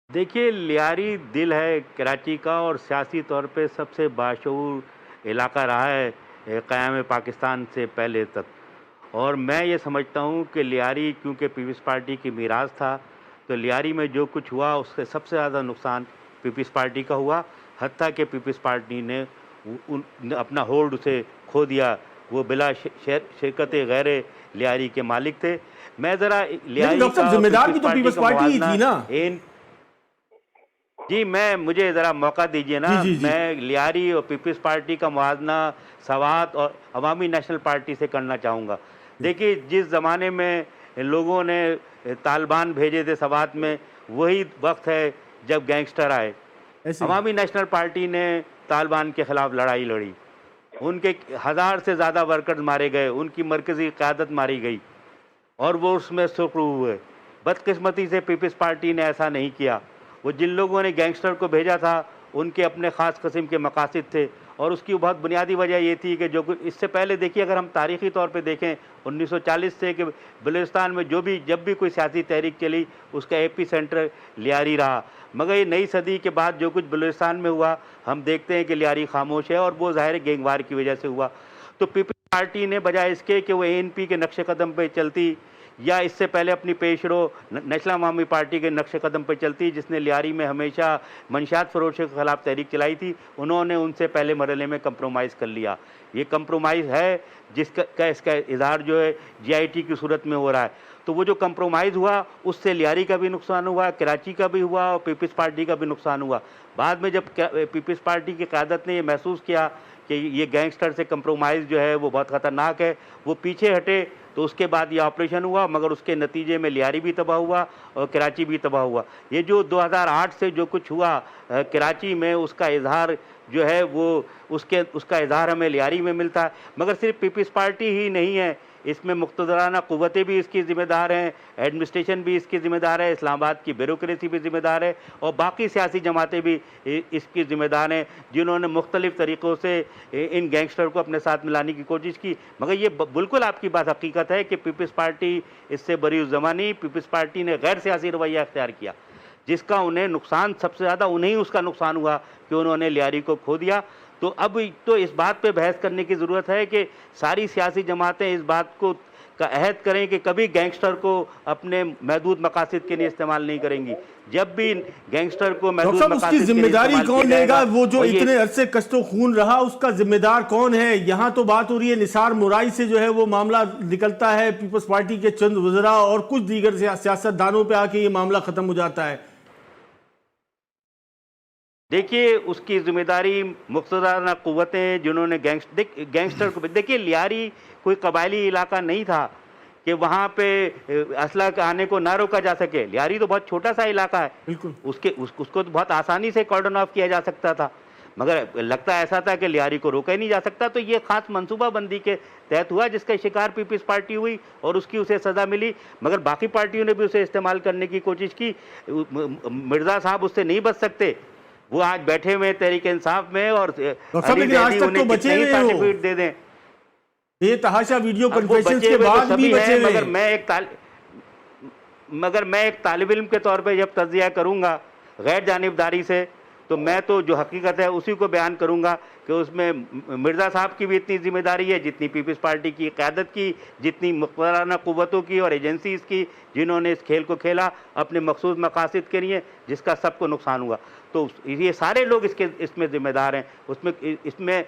دیکھیے لیاری دل ہے کراچی کا اور سیاسی طور پہ سب سے باشعور علاقہ رہا ہے قیام پاکستان سے پہلے تک، اور میں یہ سمجھتا ہوں کہ لیاری کیونکہ پیپلز پارٹی کی میراث تھا، تو لیاری میں جو کچھ ہوا اس سے سب سے زیادہ نقصان پیپلز پارٹی کا ہوا، حتیٰ کہ پیپلز پارٹی نے اپنا ہولڈ اسے کھو دیا، وہ بلا شرکت غیر لیاری کے مالک تھے۔ میں ذرا لیکن لیاری ڈاکٹر کا صاحب اور ذمہ دار بھی پیپلز تو پارٹی پیپلز کا پارٹی ہی موازنہ تھی نا؟ جی مجھے ذرا موقع دیجئے نا، جی جی جی میں لیاری اور پیپلز پارٹی کا موازنہ سوات اور عوامی نیشنل پارٹی سے کرنا چاہوں گا۔ دیکھیے جس زمانے میں لوگوں نے طالبان بھیجے تھے سوات میں، وہی وقت ہے جب گینگسٹر آئے۔ ایسے ہی عوامی نیشنل پارٹی نے طالبان کے خلاف لڑائی لڑی، ان کے 1000 سے زیادہ ورکرز مارے گئے، ان کی مرکزی قیادت ماری گئی اور وہ اس میں سرخرو ہوئے۔ بدقسمتی سے پیپلز پارٹی نے ایسا نہیں کیا۔ وہ جن لوگوں نے گینگسٹر کو بھیجا تھا ان کے اپنے خاص قسم کے مقاصد تھے، اور اس کی بہت بنیادی وجہ یہ تھی کہ جو اس سے پہلے دیکھیے، اگر ہم تاریخی طور پہ دیکھیں 1940 سے کہ بلوچستان میں جب بھی کوئی سیاسی تحریک چلی اس کا ایپی سینٹر لیاری رہا، مگر یہ نئی صدی کے بعد جو کچھ بلوچستان میں ہوا ہم دیکھتے ہیں کہ لیاری خاموش ہے، اور وہ ظاہر گینگ وار کی وجہ سے ہوا۔ تو پیپلز پارٹی نے بجائے اس کے کہ وہ ANP کے نقش قدم پہ چلتی یا اس سے پہلے اپنی پیش رو نیشنل عوامی پارٹی کے نقش قدم پہ چلتی جس نے لیاری میں ہمیشہ منشیات فروشوں کے خلاف تحریک چلائی تھی، انہوں نے ان سے پہلے مرحلے میں کمپرومائز کر لیا۔ یہ کمپرومائز ہے جس کا اس کا اظہار جو ہے GIT کی صورت میں ہو رہا ہے۔ تو وہ جو کمپرومائز ہوا اس سے لیاری کا بھی نقصان ہوا، کراچی کا بھی ہوا اور پیپلز پارٹی کا بھی نقصان ہوا۔ بعد میں جب پیپلز پارٹی کی قیادت نے یہ محسوس کیا کہ یہ گینگسٹر سے کمپرومائز جو ہے وہ بہت خطرناک ہے، وہ پیچھے ہٹے، تو اس کے بعد یہ آپریشن ہوا، مگر اس کے نتیجے میں لیاری بھی تباہ ہوا اور کراچی بھی تباہ ہوا۔ یہ جو 2008 سے جو کچھ ہوا کراچی میں، اس کا اظہار جو ہے وہ اس کا اظہار ہمیں لیاری میں ملتا ہے۔ مگر صرف پیپلز پارٹی ہی نہیں ہے، اس میں مقتدرانہ قوتیں بھی اس کی ذمہ دار ہیں، ایڈمنسٹریشن بھی اس کی ذمہ دار ہے، اسلام آباد کی بیوروکریسی بھی ذمہ دار ہے، اور باقی سیاسی جماعتیں بھی اس کی ذمہ دار ہیں جنہوں نے مختلف طریقوں سے ان گینگسٹر کو اپنے ساتھ ملانے کی کوشش کی۔ مگر یہ بالکل آپ کی بات حقیقت ہے کہ پیپلز پارٹی اس سے بری الزماں نہیں، پیپلز پارٹی نے غیر سیاسی رویہ اختیار کیا، جس کا انہیں نقصان سب سے زیادہ انہیں اس کا نقصان ہوا کہ انہوں نے لیاری کو کھو دیا۔ تو اب تو اس بات پہ بحث کرنے کی ضرورت ہے کہ ساری سیاسی جماعتیں اس بات کو کا عہد کریں کہ کبھی گینگسٹر کو اپنے محدود مقاصد کے لیے استعمال نہیں کریں گی۔ جب بھی گینگسٹر کو ڈاکٹر محدود صاحب اس کی مقاصد کے ذمہ لیے داری استعمال کیا کون لے جائے گا؟ گا، وہ جو اور یہ اتنے عرصے کشت و خون رہا اس کا ذمہ دار کون ہے؟ یہاں تو بات ہو رہی ہے نثار مرائی سے جو ہے وہ معاملہ نکلتا ہے، پیپلز پارٹی کے چند وزراء اور کچھ دیگر سیاستدانوں پہ آ کے یہ معاملہ ختم ہو جاتا ہے۔ دیکھیے اس کی ذمہ داری مقتدرانہ قوتیں جنہوں نے گینگسٹر کو دیکھیے لیاری کوئی قبائلی علاقہ نہیں تھا کہ وہاں پہ اسلحہ آنے کو نہ روکا جا سکے۔ لیاری تو بہت چھوٹا سا علاقہ ہے، بالکل اس کو تو بہت آسانی سے کارڈن آف کیا جا سکتا تھا، مگر لگتا ایسا تھا کہ لیاری کو روکا ہی نہیں جا سکتا۔ تو یہ خاص منصوبہ بندی کے تحت ہوا جس کا شکار پیپلز پارٹی ہوئی اور اس کی اسے سزا ملی، مگر باقی پارٹیوں نے بھی اسے استعمال کرنے کی کوشش کی۔ مرزا صاحب اس سے نہیں بچ سکتے، وہ آج بیٹھے ہوئے تحریک انصاف میں، اور ڈاکٹر صاحب علی لیکن آج زیدی تک تو انہیں بچے کتنے ہی ہوئے ہو، سرٹیفکیٹ دے دیں۔ یہ تحاشا ویڈیو اب وہ کنفیشنز بچے کے ہوئے تو بعد بھی سبھی بچے ہیں، ہوئے مگر ہیں۔ میں ایک طالب علم کے طور پہ جب تجزیہ کروں گا غیر جانبداری سے، تو میں تو جو حقیقت ہے اسی کو بیان کروں گا کہ اس میں مرزا صاحب کی بھی اتنی ذمہ داری ہے جتنی پیپلز پارٹی کی قیادت کی، جتنی مقتدرانہ قوتوں کی اور ایجنسیز کی جنہوں نے اس کھیل کو کھیلا اپنے مخصوص مقاصد کے لیے، جس کا سب کو نقصان ہوا۔ تو یہ سارے لوگ اس میں ذمہ دار ہیں۔ اس میں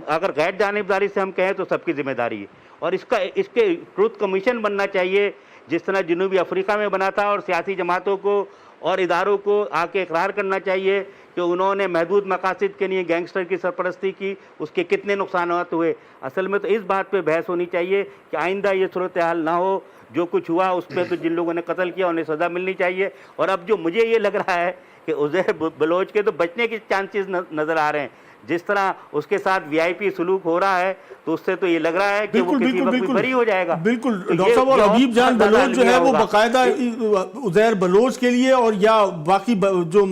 اگر غیر جانبداری سے ہم کہیں تو سب کی ذمہ داری ہے، اور اس کے ٹروتھ کمیشن بننا چاہیے جس طرح جنوبی افریقہ میں بنا تھا، اور سیاسی جماعتوں کو اور اداروں کو آ کے اقرار کرنا چاہیے کہ انہوں نے محدود مقاصد کے لیے گینگسٹر کی سرپرستی کی، اس کے کتنے نقصانات ہوئے۔ اصل میں تو اس بات پہ بحث ہونی چاہیے کہ آئندہ یہ صورتحال نہ ہو۔ جو کچھ ہوا اس میں تو جن لوگوں نے قتل کیا انہیں سزا ملنی چاہیے، اور اب جو مجھے یہ لگ رہا ہے کہ عزیر بلوچ کے تو بچنے کے چانسز نظر آ رہے ہیں، جس طرح اس کے ساتھ VIP سلوک ہو رہا ہے، تو اس سے تو یہ لگ رہا ہے کہ وہ کسی وقت بھی بری ہو جائے گا۔ بالکل ڈاکٹر صاحب، اور حبیب جان بلوچ جو ہے وہ باقاعدہ عزیر بلوچ کے لیے اور یا باقی جو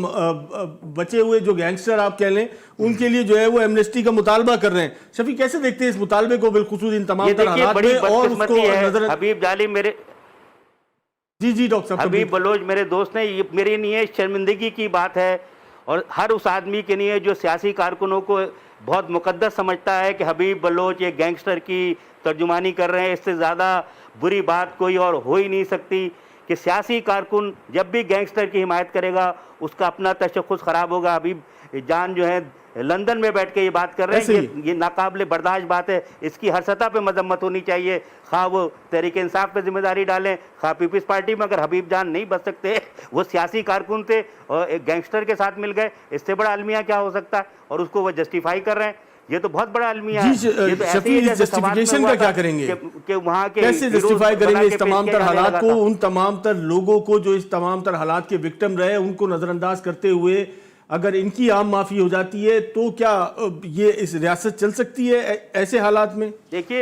بچے ہوئے جو گینگسٹر آپ کہہ لیں ان کے لیے جو ہے وہ ایمنسٹی کا مطالبہ کر رہے ہیں۔ شفیق کیسے دیکھتے ہیں اس مطالبے کو بالخصوص ان تمام تر حالات میں؟ اور اس کو نظر حبیب جالی جی ڈاکٹر صاحب حبیب بلوچ میرے دوست نے، یہ میرے لیے شرمندگی کی بات ہے، اور ہر اس آدمی کے لیے جو سیاسی کارکنوں کو بہت مقدس سمجھتا ہے کہ حبیب بلوچ ایک گینگسٹر کی ترجمانی کر رہے ہیں، اس سے زیادہ بری بات کوئی اور ہو ہی نہیں سکتی کہ سیاسی کارکن جب بھی گینگسٹر کی حمایت کرے گا اس کا اپنا تشخص خراب ہوگا۔ حبیب جان جو ہے لندن میں بیٹھ کے یہ بات کر رہے ہیں، یہ ناقابل برداشت بات ہے، اس کی ہر سطح پہ مذمت ہونی چاہیے، خواہ وہ تحریک انصاف پہ ذمہ داری ڈالیں، خواہ پیپلز پارٹی میں۔ اگر حبیب جان نہیں بچ سکتے، وہ سیاسی کارکن تھے اور ایک گینگسٹر کے ساتھ مل گئے، اس سے بڑا المیہ کیا ہو سکتا ہے؟ اور اس کو وہ جسٹیفائی کر رہے ہیں، یہ تو بہت بڑا المیہ ہے۔ یہ تو شفیع اس جسٹیفیکیشن کا کیا کریں گے؟ کہ وہاں کے کیسے جسٹیفائی کریں گے اس تمام تر حالات کو، ان تمام تر لوگوں کو جو اس تمام تر حالات کے وکٹم رہے، ان کو نظر انداز کرتے ہوئے اگر ان کی عام معافی ہو جاتی ہے تو کیا یہ اس ریاست چل سکتی ہے ایسے حالات میں؟ دیکھیے